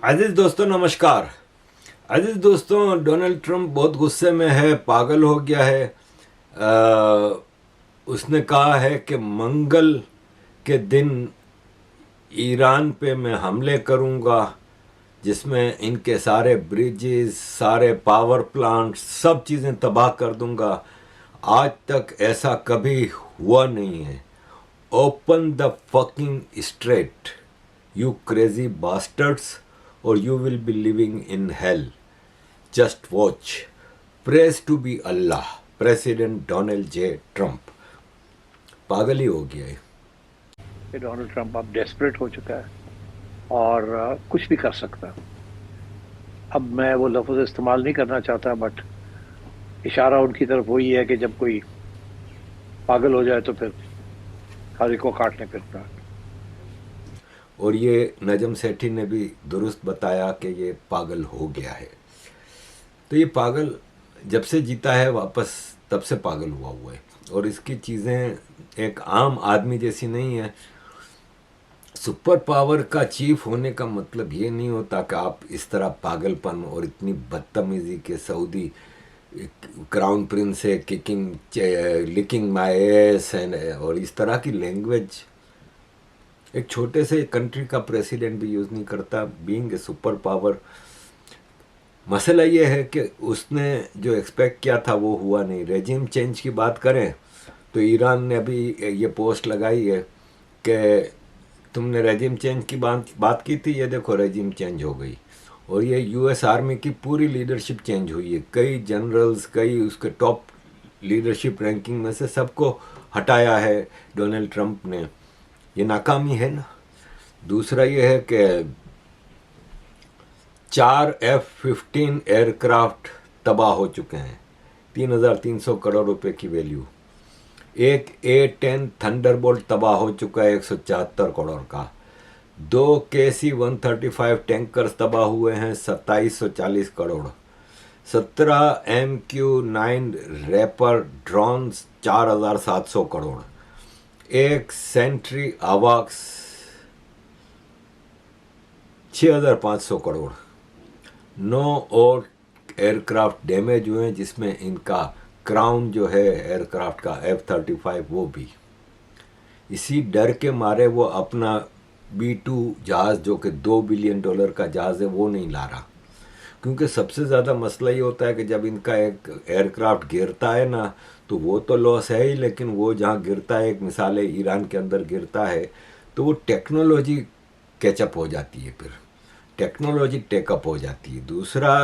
عزیز دوستوں نمشکار. عزیز دوستوں, Donald Trump بہت غصے میں ہے, پاگل ہو گیا ہے. اس نے کہا ہے کہ منگل کے دن ایران پہ میں حملے کروں گا, جس میں ان کے سارے بریجز, سارے پاور پلانٹ, سب چیزیں تباہ کر دوں گا. آج تک ایسا کبھی ہوا نہیں ہے. Open the fucking street, you crazy bastards, or you will be living in hell. Just watch. Praise to be Allah. President Donald J. Trump. پاگل ہی ہو گیا ہے. کہ ڈونلڈ ٹرمپ اب ڈیسپریٹ ہو چکا ہے اور کچھ بھی کر سکتا ہے. اب میں وہ لفظ استعمال نہیں کرنا چاہتا, بٹ اشارہ ان کی طرف وہی ہے کہ جب کوئی پاگل ہو جائے تو پھر ہر ایک کو کاٹنے پھرتا ہے. اور یہ نجم سیٹھی نے بھی درست بتایا کہ یہ پاگل ہو گیا ہے. تو یہ پاگل جب سے جیتا ہے واپس تب سے پاگل ہوا ہے, اور اس کی چیزیں ایک عام آدمی جیسی نہیں ہے. سپر پاور کا چیف ہونے کا مطلب یہ نہیں ہوتا کہ آپ اس طرح پاگل پن اور اتنی بدتمیزی کے سعودی کراؤن پرنس ہے لکنگ مائی ایس اور اس طرح کی لینگویج ایک چھوٹے سے کنٹری کا پریسیڈنٹ بھی یوز نہیں کرتا. بینگ اے سپر پاور, مسئلہ یہ ہے کہ اس نے جو ایکسپیکٹ کیا تھا وہ ہوا نہیں. ریجیم چینج کی بات کریں تو ایران نے ابھی یہ پوسٹ لگائی ہے کہ تم نے ریجیم چینج کی بات کی تھی, یہ دیکھو ریجیم چینج ہو گئی. اور یہ یو ایس آرمی کی پوری لیڈرشپ چینج ہوئی ہے. کئی جنرلز, کئی اس کے ٹاپ لیڈرشپ رینکنگ میں سے سب کو ہٹایا ہے ڈونلڈ ٹرمپ نے. یہ ناکامی ہے نا. دوسرا یہ ہے کہ 4 F-15 ایئر کرافٹ تباہ ہو چکے ہیں, 3,300 کروڑ روپے کی ویلیو. ایک A-10 تھنڈر بولٹ تباہ ہو چکا ہے 174 کروڑ کا. 2 KC-135 ٹینکرز تباہ ہوئے ہیں 2740 crore. 17 MQ-9 rapper drones 4700 crore. ایک سینٹری آواکس 6500 کروڑ. 9 اور ایئر کرافٹ ڈیمیج ہوئے ہیں, جس میں ان کا کراؤن جو ہے ایئر کرافٹ کا F-35 وہ بھی. اسی ڈر کے مارے وہ اپنا B-2 جہاز جو کہ $2 بلین کا جہاز ہے وہ نہیں لا رہا. کیونکہ سب سے زیادہ مسئلہ یہ ہوتا ہے کہ جب ان کا ایک ایئر کرافٹ گرتا ہے نا تو وہ تو لاس ہے ہی, لیکن وہ جہاں گرتا ہے, ایک مثال ہے ایران کے اندر گرتا ہے, تو وہ ٹیکنالوجی کیچ اپ ہو جاتی ہے, پھر ٹیکنالوجی ٹیک اپ ہو جاتی ہے. دوسرا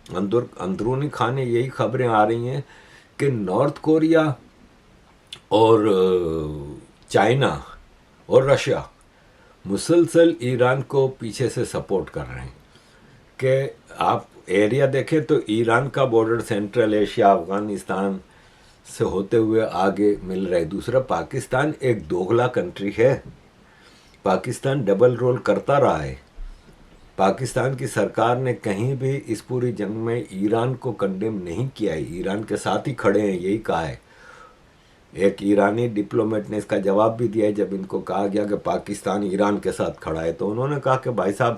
اندرونی خانے یہی خبریں آ رہی ہیں کہ نارتھ کوریا اور چائنا اور رشیا مسلسل ایران کو پیچھے سے سپورٹ کر رہے ہیں. کہ آپ ایریا دیکھیں تو ایران کا بارڈر سینٹرل ایشیا, افغانستان سے ہوتے ہوئے آگے مل رہے. دوسرا پاکستان ایک دوغلا کنٹری ہے. پاکستان ڈبل رول کرتا رہا ہے. پاکستان کی سرکار نے کہیں بھی اس پوری جنگ میں ایران کو کنڈیم نہیں کیا ہے, ایران کے ساتھ ہی کھڑے ہیں, یہی کہا ہے. ایک ایرانی ڈپلومیٹ نے اس کا جواب بھی دیا ہے جب ان کو کہا گیا کہ پاکستان ایران کے ساتھ کھڑا ہے, تو انہوں نے کہا کہ بھائی صاحب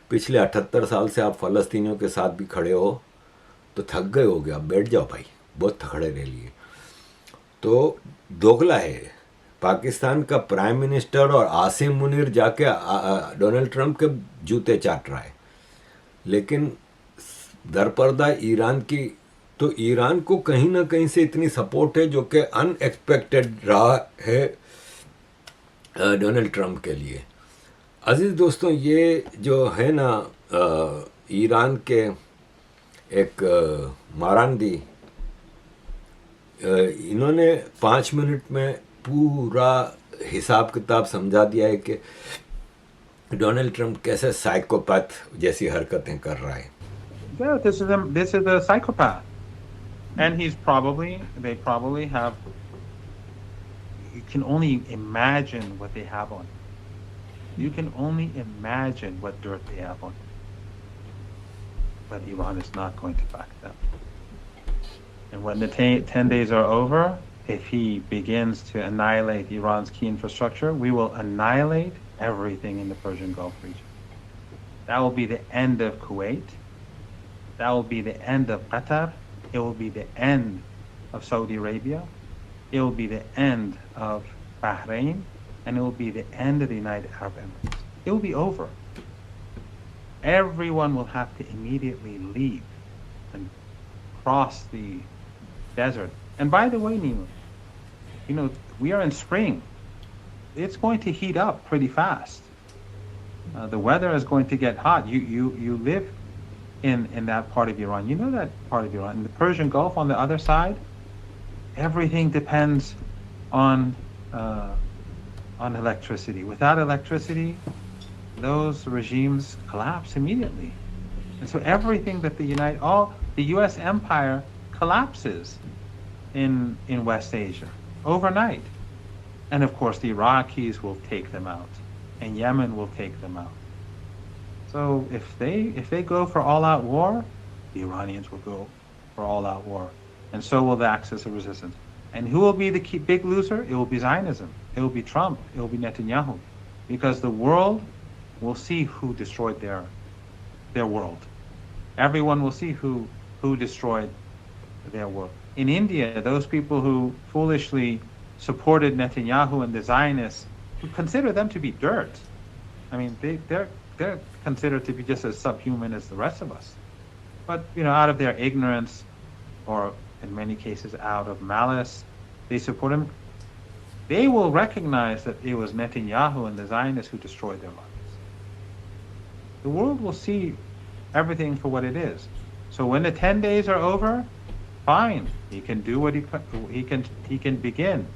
پچھلے 78 سال سے آپ فلسطینیوں کے ساتھ بھی کھڑے ہو تو تھک گئے ہو گیا, بیٹھ جاؤ بھائی, بہت کھڑے رہ لیے. تو دوگلا ہے. پاکستان کا پرائم منسٹر اور عاصم منیر جا کے ڈونلڈ ٹرمپ کے جوتے چاٹ رہا ہے, لیکن درپردہ ایران کی, تو ایران کو کہیں نہ کہیں سے اتنی سپورٹ ہے جو کہ ان ایکسپیکٹڈ رہا ہے ڈونلڈ ٹرمپ کے لیے. عزیز دوستوں, یہ جو ہے نا ایران کے ایک ماراندی, انہوں نے 5 منٹ میں پورا حساب کتاب سمجھا دیا ہے کہ ڈونلڈ ٹرمپ کیسے سائیکوپیتھ جیسی حرکتیں کر رہا ہے. Yeah, this is a psychopath. And they probably have, you can only imagine what they have on. You can only imagine what dirt they have on. But Iran is not going to back them. And when the 10 days are over, if he begins to annihilate Iran's key infrastructure, we will annihilate everything in the Persian Gulf region. That will be the end of Kuwait. That will be the end of Qatar. It will be the end of Saudi Arabia. It will be the end of Bahrain. And it will be the end of the United Arab Emirates. It will be over. Everyone will have to immediately leave and cross the desert. And by the way, Nima, you know, we are in spring. It's going to heat up pretty fast. The weather is going to get hot. You live in that part of Iran. You know that part of Iran. In the Persian Gulf on the other side, everything depends on electricity. Without electricity, those regimes collapse immediately. And so everything that the U.S. empire collapses in West Asia overnight. And of course, the Iraqis will take them out, and Yemen will take them out. So if they go for all-out war, the Iranians will go for all-out war, and so will the Axis of Resistance. And who will be the big loser? It will be Zionism. It will be Trump. It will be Netanyahu, because the world will see who destroyed their world. Everyone will see who destroyed their world. In India, those people who foolishly supported Netanyahu and the Zionists, who consider them to be dirt. I mean, they're considered to be just as subhuman as the rest of us. But, you know, out of their ignorance, or in many cases out of malice, they support him. They will recognize that it was Netanyahu and the Zionists who destroyed their lives. The world will see everything for what it is. So when the 10 days are over, fine, he can do what he can begin,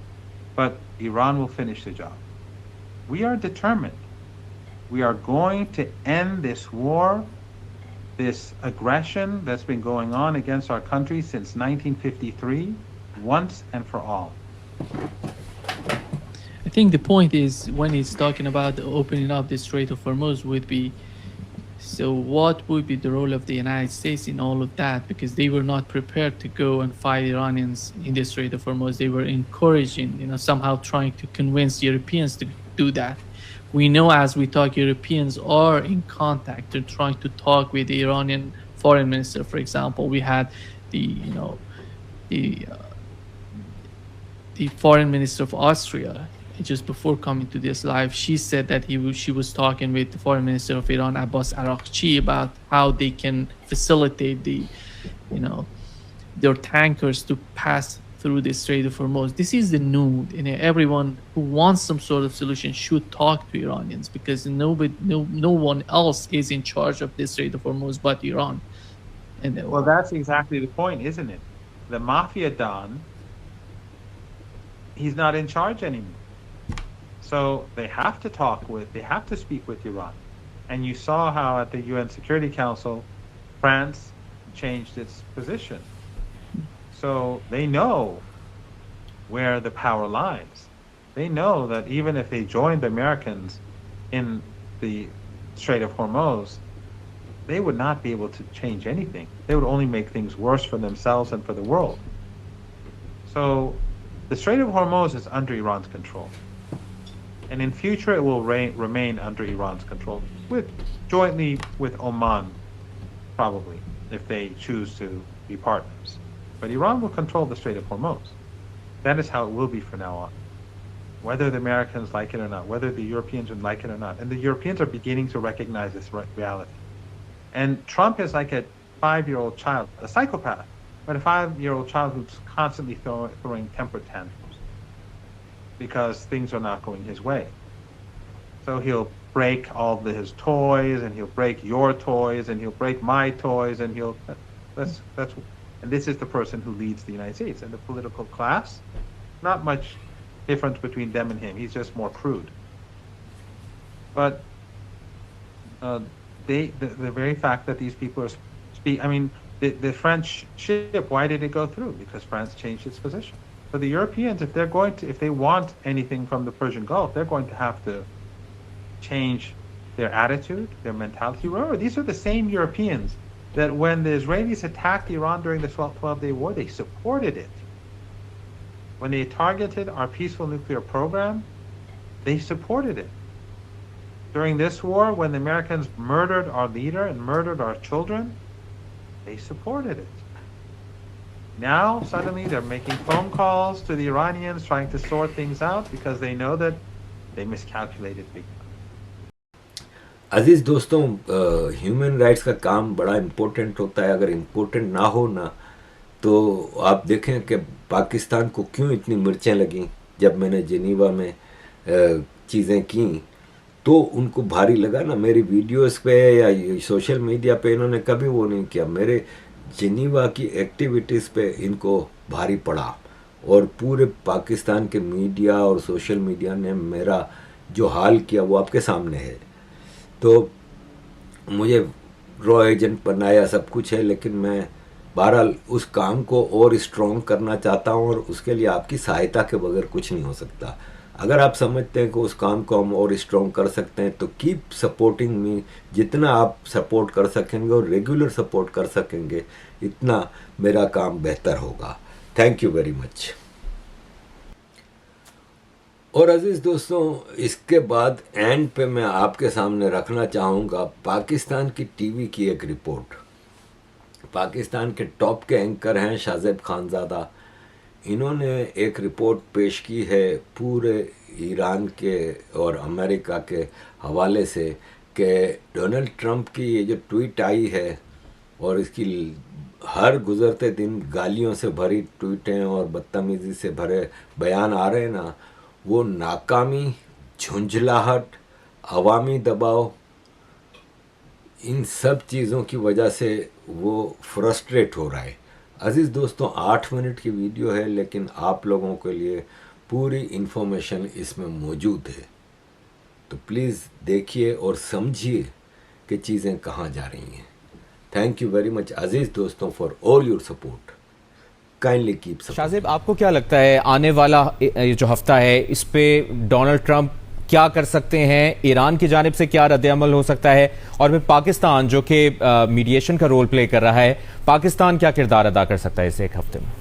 but Iran will finish the job. We are determined. We are going to end this war, this aggression that's been going on against our country since 1953, once and for all. I think the point is, when he's talking about opening up the Strait of Hormuz, would be, so what would be the role of the United States in all of that? Because they were not prepared to go and fight Iranians in the Strait of Hormuz. They were encouraging, you know, somehow trying to convince Europeans to do that. We know as we talk, Europeans are in contact. They're trying to talk with the Iranian foreign minister, for example. We had the foreign minister of Austria, just before coming to this live. She said that she was talking with the foreign minister of Iran, Abbas Araghchi, about how they can facilitate their tankers to pass through the Strait of Hormuz. This is the new, everyone who wants some sort of solution should talk to Iranians, because no one else is in charge of the Strait of Hormuz but Iran. Well, that's exactly the point, isn't it? The Mafia Don, he's not in charge anymore. So they have to speak with Iran. And you saw how at the UN Security Council, France changed its position. So they know where the power lies. They know that even if they joined the Americans in the Strait of Hormuz, they would not be able to change anything. They would only make things worse for themselves and for the world. So the Strait of Hormuz is under Iran's control. And in future, it will remain under Iran's control, jointly with Oman, probably, if they choose to be partners. But Iran will control the Strait of Hormuz. That is how it will be from now on. Whether the Americans like it or not, whether the Europeans would like it or not. And the Europeans are beginning to recognize this reality. And Trump is like a 5-year-old child, a psychopath, but a 5-year-old child who's constantly throwing temper tantrums because things are not going his way. So he'll break all of his toys, and he'll break your toys, and he'll break my toys, and and this is the person who leads the United States. And the political class, not much difference between them and him. He's just more crude. But the very fact that these people are the French ship, why did it go through? Because France changed its position. So the Europeans, if they want anything from the Persian Gulf, they're going to have to change their attitude, their mentality. Remember, these are the same Europeans that when the Israelis attacked Iran during the 12-day war, they supported it. When they targeted our peaceful nuclear program, they supported it. during this war, when the Americans murdered our leader and murdered our children, they supported it. Now, suddenly, they're making phone calls to the Iranians, trying to sort things out because they know that they miscalculated big time. अजीज़ दोस्तों, human rights का काम बड़ा important होता है. अगर important ना हो ना, तो आप देखें कि पाकिस्तान को क्यों इतनी मिर्चें लगीं. जब मैंने जिनीवा में चीज़ें की तो उनको भारी लगा ना. मेरी वीडियोस पे या सोशल मीडिया पे इन्होंने कभी वो नहीं किया. मेरे जिनीवा की एक्टिविटीज़ पे इनको भारी पड़ा, और पूरे पाकिस्तान के मीडिया और सोशल मीडिया ने मेरा जो हाल किया वो आपके सामने है. तो मुझे रॉ एजेंट बनाया, सब कुछ है, लेकिन मैं बहरहाल उस काम को और स्ट्रॉन्ग करना चाहता हूँ, और उसके लिए आपकी सहायता के बगैर कुछ नहीं हो सकता. अगर आप समझते हैं कि उस काम को हम और स्ट्रॉन्ग कर सकते हैं तो कीप सपोर्टिंग मी. जितना आप सपोर्ट कर सकेंगे और रेगुलर सपोर्ट कर सकेंगे, इतना मेरा काम बेहतर होगा. Thank you very much. और अजीज़ दोस्तों, इसके बाद एंड पे मैं आपके सामने रखना चाहूँगा पाकिस्तान की टीवी की एक रिपोर्ट. पाकिस्तान के टॉप के एंकर हैं शाहजेब खानज़ादा. इन्होंने एक रिपोर्ट पेश की है पूरे ईरान के और अमेरिका के हवाले से कि डोनाल्ड ट्रंप की ये जो ट्वीट आई है, और इसकी हर गुज़रते दिन गालियों से भरी ट्वीटें और बदतमीज़ी से भरे बयान आ रहे हैं ना, वो नाकामी, झुंझलाहट, अवामी दबाव, इन सब चीज़ों की वजह से वो फ्रस्ट्रेट हो रहा है. अजीज़ दोस्तों, 8 मिनट की वीडियो है, लेकिन आप लोगों के लिए पूरी इन्फॉर्मेशन इसमें मौजूद है. तो प्लीज़ देखिए और समझिए कि चीज़ें कहाँ जा रही हैं. थैंक यू वेरी मच अजीज़ दोस्तों for all your support. Kindly keep support. Shahzeb, आपको क्या लगता है आने वाला ये जो हफ्ता है, इस पे डोनाल्ड ट्रंप क्या कर सकते हैं? ईरान की जानिब से क्या रद्द-ए-अमल हो सकता है? और फिर पाकिस्तान जो कि मीडिएशन का रोल प्ले कर रहा है, पाकिस्तान क्या किरदार अदा कर सकता है इस एक हफ्ते में?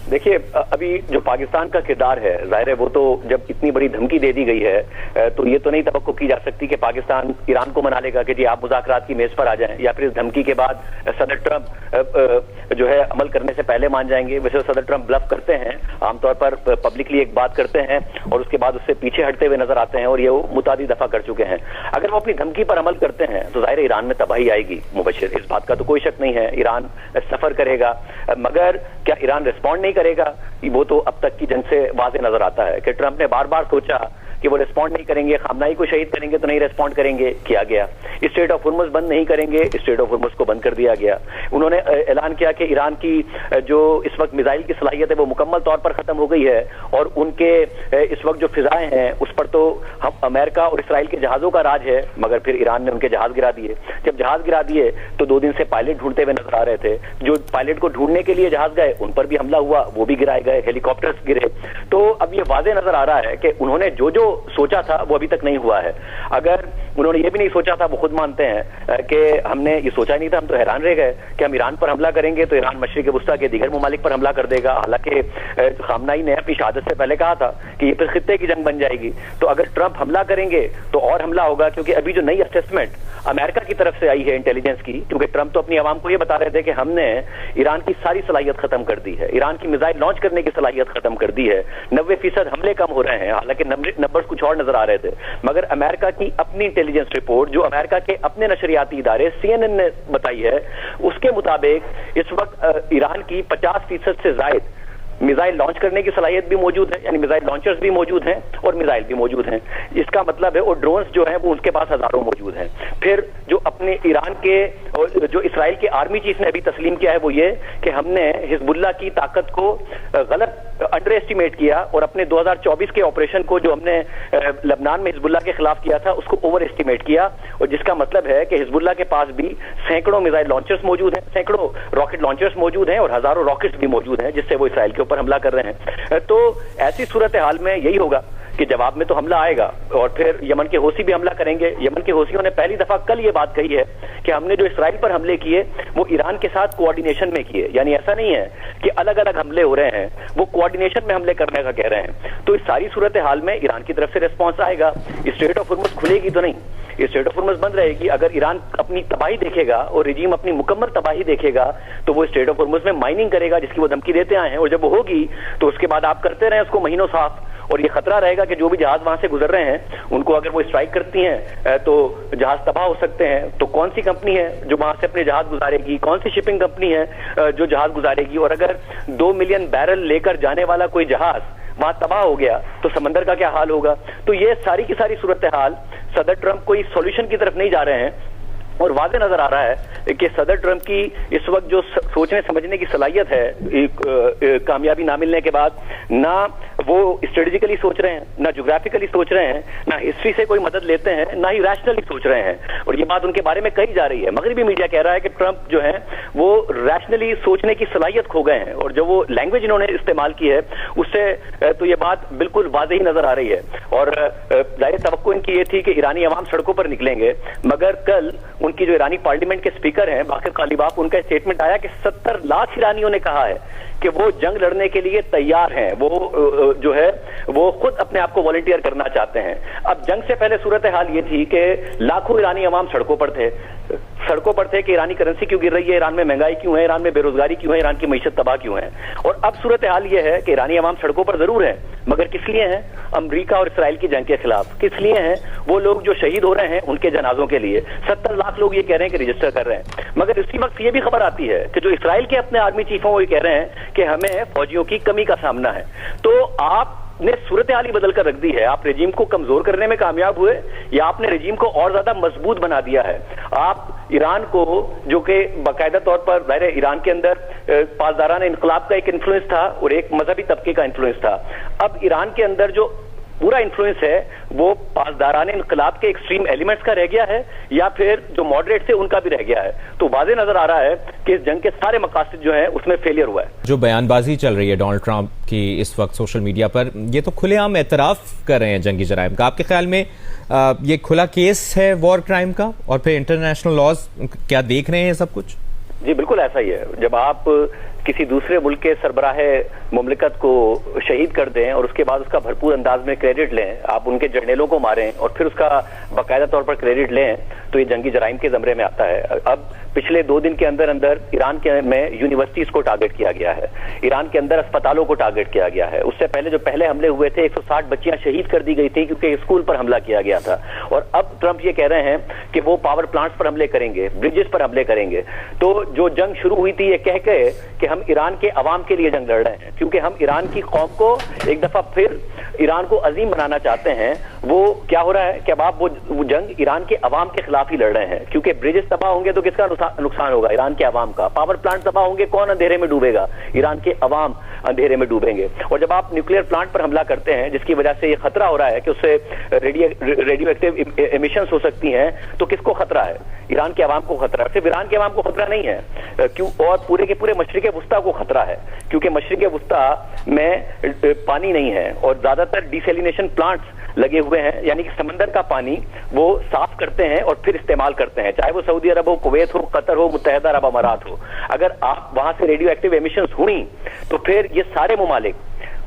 देखिए, अभी जो पाकिस्तान का किरदार है, जाहिर है वो तो जब इतनी बड़ी धमकी दे दी गई है तो ये तो नहीं तवक्को की जा सकती कि पाकिस्तान ईरान को मना लेगा कि जी आप मुज़ाकरात की मेज पर आ जाएं, या फिर इस धमकी के बाद सदर ट्रंप जो है अमल करने से पहले मान जाएंगे. वैसे सदर ट्रंप ब्लफ करते हैं, आमतौर पर पब्लिकली एक बात करते हैं और उसके बाद उससे पीछे हटते हुए नजर आते हैं, और ये वो मुतादी दफा कर चुके हैं. अगर वो अपनी धमकी पर अमल करते हैं तो जाहिर है ईरान में तबाही आएगी. मुबश्शिर, इस बात का तो कोई शक नहीं है. ईरान सफर करेगा, मगर क्या ईरान रिस्पॉन्ड नहीं करेगा? वो तो अब तक की जंग से वाज़े नजर आता है कि ट्रंप ने बार बार सोचा कि वो रिस्पॉन्ड नहीं करेंगे, खामनाई को शहीद करेंगे तो नहीं रिस्पॉन्ड करेंगे, किया गया. स्ट्रेट ऑफ हुर्मुज़ बंद नहीं करेंगे, स्ट्रेट ऑफ हुर्मुज़ को बंद कर दिया गया. उन्होंने ऐलान किया कि ईरान की जो इस वक्त मिसाइल की सलाहियत है वो मुकम्मल तौर पर खत्म हो गई है, और उनके इस वक्त जो फिजाएं हैं उस पर तो हम अमेरिका और इसराइल के जहाजों का राज है, मगर फिर ईरान ने उनके जहाज गिरा दिए. जब जहाज गिरा दिए तो 2 दिन से पायलट ढूंढते हुए नजर आ रहे थे. जो पायलट को ढूंढने के लिए जहाज गए उन पर भी हमला हुआ, वो भी गिराए गए, हेलीकॉप्टर्स गिरे. तो अब ये वाज़े नजर आ रहा है कि उन्होंने जो जो सोचा था वो अभी तक नहीं हुआ है. अगर उन्होंने ये भी नहीं सोचा था, वो खुद मानते हैं कि हमने ये सोचा ही नहीं था, हम तो हैरान रह गए कि हम ईरान पर हमला करेंगे तो ईरान मशरिक वुस्ता के दीगर ममालिक पर हमला कर देगा. हालांकि खामनाई ने अपनी शहादत से पहले कहा था कि ये फिर खित्ते की जंग बन जाएगी. तो अगर ट्रंप हमला करेंगे तो और हमला होगा, क्योंकि अभी जो नई असेसमेंट अमेरिका की तरफ से आई है इंटेलिजेंस की, क्योंकि ट्रंप तो अपनी आवाम को ये बता रहे थे कि हमने ईरान की सारी सलाहियत खत्म कर दी है, ईरान की मिसाइल लॉन्च करने की सलाहियत खत्म कर दी है, 90% हमले कम हो रहे हैं. हालांकि नंबर्स कुछ और नजर आ रहे थे, मगर अमेरिका की अपनी इंटेलिजेंस रिपोर्ट जो अमेरिका के अपने नशरियाती इदारे CNN ने बताई है, उसके मुताबिक इस वक्त ईरान की 50% से ज्यादा मिसाइल लॉन्च करने की सलाहियत भी मौजूद है, यानी मिसाइल लॉन्चर्स भी मौजूद हैं और मिसाइल भी मौजूद हैं. इसका मतलब है, और ड्रोन्स जो हैं वो उसके पास हजारों मौजूद हैं. फिर जो अपने ईरान के और जो इसराइल के आर्मी चीफ ने अभी तस्लीम किया है वो ये कि हमने हिजबुल्लाह की ताकत को गलत अंडर एस्टिमेट किया, और अपने 2024 के ऑपरेशन को जो हमने लबनान में हिजबुल्लाह के खिलाफ किया था उसको ओवर एस्टिमेट किया. और जिसका मतलब है कि हिजबुल्लाह के पास भी सैकड़ों मिसाइल लॉन्चर्स मौजूद हैं, सैकड़ों रॉकेट लॉन्चर्स मौजूद हैं, और हजारों रॉकेट्स भी मौजूद हैं जिससे वो इसराइल के ऊपर हमला कर रहे हैं. तो ऐसी सूरत हाल में यही होगा कि जवाब में तो हमला आएगा, और फिर यमन के हौसी भी हमला करेंगे. यमन के हौसियों ने पहली दफा कल ये बात कही है कि हमने जो इसराइल पर हमले किए वो ईरान के साथ कोऑर्डिनेशन में किए, यानी ऐसा नहीं है कि अलग अलग हमले हो रहे हैं, वो कोऑर्डिनेशन में हमले करने का कह रहे हैं. तो इस सारी सूरत हाल में ईरान की तरफ से रिस्पॉन्स आएगा. स्ट्रेट ऑफ हुर्मुज़ खुलेगी तो नहीं, ये स्ट्रेट ऑफ हॉर्मुज़ बंद रहेगी। अगर ईरान अपनी तबाही देखेगा और रिजीम अपनी मुकम्मल तबाही देखेगा तो वो स्ट्रेट ऑफ हॉर्मुज़ में माइनिंग करेगा, जिसकी वो धमकी देते आए हैं, और जब वो होगी तो उसके बाद आप करते रहें उसको महीनों साफ, और ये खतरा रहेगा कि जो भी जहाज वहां से गुजर रहे हैं उनको अगर वो स्ट्राइक करती हैं तो जहाज तबाह हो सकते हैं। तो कौन सी कंपनी है जो वहां से अपने जहाज गुजारेगी, कौन सी शिपिंग कंपनी है जो जहाज गुजारेगी, और अगर 2 मिलियन बैरल लेकर जाने वाला कोई जहाज वहां तबाह हो गया तो समंदर का क्या हाल होगा। तो ये सारी की सारी सूरत हाल, सदर ट्रंप कोई सॉल्यूशन की तरफ नहीं जा रहे हैं, और वाज़ेह नजर आ रहा है कि सदर ट्रंप की इस वक्त जो सोचने समझने की सलाहियत है कामयाबी ना मिलने के बाद, ना वो स्ट्रेटेजिकली सोच रहे हैं, ना ज्योग्राफिकली सोच रहे हैं, ना हिस्ट्री से कोई मदद लेते हैं, ना ही रैशनली सोच रहे हैं। और ये बात उनके बारे में कही जा रही है, मगरबी मीडिया कह रहा है कि ट्रंप जो है वो रैशनली सोचने की सलाहियत खो गए हैं, और जो वो लैंग्वेज इन्होंने इस्तेमाल की है उससे तो ये बात बिल्कुल वाज़ेह ही नजर आ रही है। और जाहिर तवक्को इनकी ये थी कि ईरानी अवाम सड़कों पर निकलेंगे, मगर कल उनकी जो ईरानी पार्लियामेंट के स्पीकर हैं बाकिर कालिबाफ, उनका स्टेटमेंट आया कि 70 लाख ईरानियों ने कहा है कि वो जंग लड़ने के लिए तैयार हैं, वो जो है वो खुद अपने आप को वॉलंटियर करना चाहते हैं। अब जंग से पहले सूरत हाल ये थी कि लाखों ईरानी अवाम सड़कों पर थे कि ईरानी करेंसी क्यों गिर रही है, ईरान में महंगाई क्यों है, ईरान में बेरोजगारी क्यों है, ईरान की मईशत तबाह क्यों है। और अब सूरत हाल ये है कि ईरानी अवाम सड़कों पर जरूर है, मगर किस लिए हैं? अमेरिका और इसराइल की जंग के खिलाफ। किस लिए हैं? वो लोग जो शहीद हो रहे हैं उनके जनाजों के लिए। 70 लाख लोग ये कह रहे हैं कि रजिस्टर कर रहे हैं, मगर इसी वक्त ये भी खबर आती है कि जो इसराइल के अपने आर्मी चीफों वो ये कह रहे हैं कि हमें फौजियों की कमी का सामना है। तो आपने सूरत हाल ही बदल कर रख दी है। आप रेजिम को कमजोर करने में कामयाब हुए या आपने रेजिम को और ज्यादा मजबूत बना दिया है। आप ईरान को, जो कि बाकायदा तौर पर ज़ाहिर ईरान के अंदर पासदाराना इनकलाब का एक इन्फ्लुएंस था और एक मजहबी तबके का इन्फ्लुएंस था, अब ईरान के अंदर जो पूरा इन्फ्लुएंस है वो पासदाराना इनकलाब के एक्सट्रीम एलिमेंट्स का रह गया है या फिर जो मॉडरेट थे उनका भी रह गया है। तो वाज़ेह नजर आ रहा है कि इस जंग के सारे मकासद जो हैं उसमें फेलियर हुआ है। जो बयानबाजी चल रही है डोनाल्ड ट्रंप की इस वक्त सोशल मीडिया पर, ये तो खुलेआम एतराफ कर रहे हैं जंगी जराइम का। आपके ख्याल में ये खुला केस है वॉर क्राइम का, और फिर इंटरनेशनल लॉज क्या देख रहे हैं सब कुछ? जी बिल्कुल ऐसा ही है। जब आप किसी दूसरे मुल्क के सरबराहे मुमलिकत को शहीद कर दें और उसके बाद उसका भरपूर अंदाज में क्रेडिट लें, आप उनके जर्नेलों को मारें और फिर उसका बाकायदा तौर पर क्रेडिट लें, तो ये जंगी जराइम के ज़मरे में आता है। अब पिछले 2 दिन के अंदर अंदर ईरान के में यूनिवर्सिटीज को टारगेट किया गया है, ईरान के अंदर अस्पतालों को टारगेट किया गया है। उससे पहले जो पहले हमले हुए थे 160 बच्चियां शहीद कर दी गई थी क्योंकि स्कूल पर हमला किया गया था। और अब ट्रंप ये कह रहे हैं कि वो पावर प्लांट्स पर हमले करेंगे, ब्रिजेस पर हमले करेंगे। तो जो जंग शुरू हुई थी ये कह के कि हम ईरान के अवाम के लिए जंग लड़ रहे हैं, क्योंकि हम ईरान की कौम को एक दफा फिर ईरान को अजीम बनाना चाहते हैं, वो क्या हो रहा है कि अब आप वो जंग ईरान के अवाम के खिलाफ ही लड़ रहे हैं। क्योंकि ब्रिजेस तबाह होंगे तो किसका नुकसान होगा? ईरान के अवाम का। पावर प्लांट तबाह होंगे, कौन अंधेरे में डूबेगा? ईरान के अवाम अंधेरे में डूबेंगे। और जब आप न्यूक्लियर प्लांट पर हमला करते हैं जिसकी वजह से ये खतरा हो रहा है कि उससे रेडियो एक्टिव एमिशंस हो सकती हैं, तो किसको खतरा है? ईरान के अवाम को खतरा है। सिर्फ ईरान के अवाम को खतरा नहीं है, क्यों, और पूरे के पूरे मशरिक वुस्ता को खतरा है, क्योंकि मशरिक वुस्ता में पानी नहीं है और ज्यादातर डिसैलिनेशन प्लांट्स लगे हुए हैं, यानी कि समंदर का पानी वो साफ करते हैं और फिर इस्तेमाल करते हैं, चाहे वो सऊदी अरब हो, कुवैत हो, कतर हो, मुत्तहिदा अरब अमारात हो। अगर आप वहां से रेडियो एक्टिव एमिशंस हुई तो फिर ये सारे मुमालिक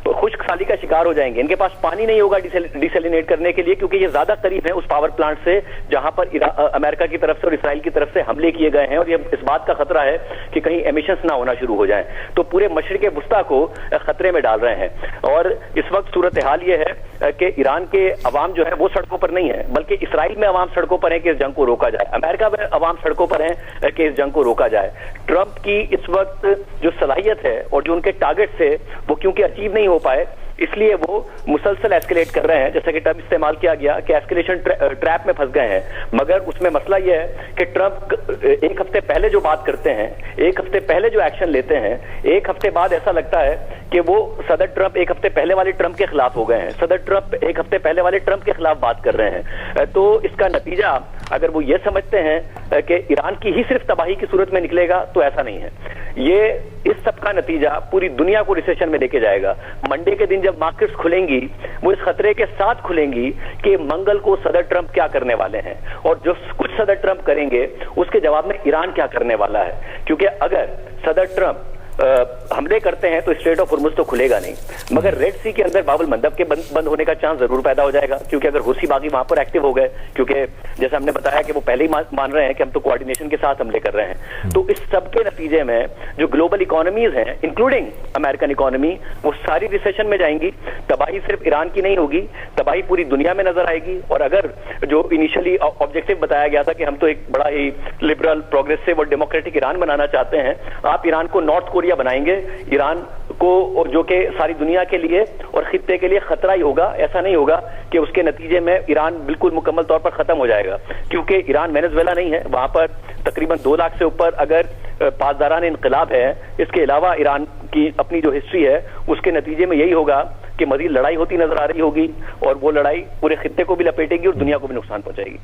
तो खुश्क साली का शिकार हो जाएंगे। इनके पास पानी नहीं होगा डिसैलिनेट करने के लिए, क्योंकि ये ज्यादा करीब है उस पावर प्लांट से जहां पर अमेरिका की तरफ से और इसराइल की तरफ से हमले किए गए हैं, और ये इस बात का खतरा है कि कहीं एमिशंस ना होना शुरू हो जाएं। तो पूरे मशरिक वुस्ता को खतरे में डाल रहे हैं। और इस वक्त सूरत हाल ये है कि ईरान के अवाम जो है वो सड़कों पर नहीं है, बल्कि इसराइल में अवाम सड़कों पर है कि इस जंग को रोका जाए, अमेरिका में अवाम सड़कों पर है कि इस जंग को रोका जाए। ट्रंप की इस वक्त जो सलाहियत है और जो उनके टारगेट्स है वो क्योंकि अचीव नहीं हो पाए, इसलिए वो मुसलसल एस्केलेट कर रहे हैं, जैसा कि टर्म इस्तेमाल किया गया कि एस्केलेशन ट्रैप में फंस गए हैं। मगर उसमें मसला यह है कि ट्रंप एक हफ्ते पहले जो बात करते हैं, एक हफ्ते पहले जो एक्शन लेते हैं, एक हफ्ते बाद ऐसा लगता है कि वो सदर ट्रंप एक हफ्ते पहले वाले ट्रंप के खिलाफ हो गए हैं, सदर ट्रंप एक हफ्ते पहले वाले ट्रंप के खिलाफ बात कर रहे हैं। तो इसका नतीजा अगर वो ये समझते हैं कि ईरान की ही सिर्फ तबाही की सूरत में निकलेगा, तो ऐसा नहीं है। ये इस सब का नतीजा पूरी दुनिया को रिसेशन में लेके जाएगा। मंडे के दिन जब मार्केट्स खुलेंगी वो इस खतरे के साथ खुलेंगी कि मंगल को सदर ट्रंप क्या करने वाले हैं, और जो कुछ सदर ट्रंप करेंगे उसके जवाब में ईरान क्या करने वाला है। क्योंकि अगर सदर ट्रंप حملے کرتے ہیں تو اسٹریٹ آف ہرمز تو کھلے گا نہیں, مگر ریڈ سی کے اندر باب المندب کے بند ہونے کا چانس ضرور پیدا ہو جائے گا, کیونکہ اگر حوثی باغی وہاں پر ایکٹیو ہو گئے, کیونکہ جیسا ہم نے بتایا کہ وہ پہلے ہی مان رہے ہیں کہ ہم تو کوآرڈینیشن کے ساتھ حملے کر رہے ہیں, تو اس سب کے نتیجے میں جو گلوبل اکانومیز ہیں انکلوڈنگ امریکن اکانومی, وہ ساری ریسیشن میں جائیں گی. تباہی صرف ایران کی نہیں ہوگی, تباہی پوری دنیا میں نظر آئے گی. اور اگر جو انیشلی آبجیکٹو بتایا گیا تھا کہ ہم تو ایک بڑا ہی لبرل پروگریسو اور ڈیموکریٹک ایران بنانا چاہتے ہیں, آپ ایران کو نارتھ کوریا بنائیں گے, ایران کو جو کہ ساری دنیا کے لیے اور خطے کے لیے خطرہ ہی ہوگا. ایسا نہیں ہوگا کہ اس کے نتیجے میں ایران بالکل مکمل طور پر ختم ہو جائے گا, کیونکہ ایران وینزویلا نہیں ہے, وہاں پر تقریباً 2 لاکھ سے اوپر اگر پاسداران انقلاب ہے. اس کے علاوہ ایران کی اپنی جو ہسٹری ہے اس کے نتیجے میں یہی ہوگا کہ مزید لڑائی ہوتی نظر آ رہی ہوگی, اور وہ لڑائی پورے خطے کو بھی لپیٹے گی اور دنیا کو بھی نقصان پہنچائے گی.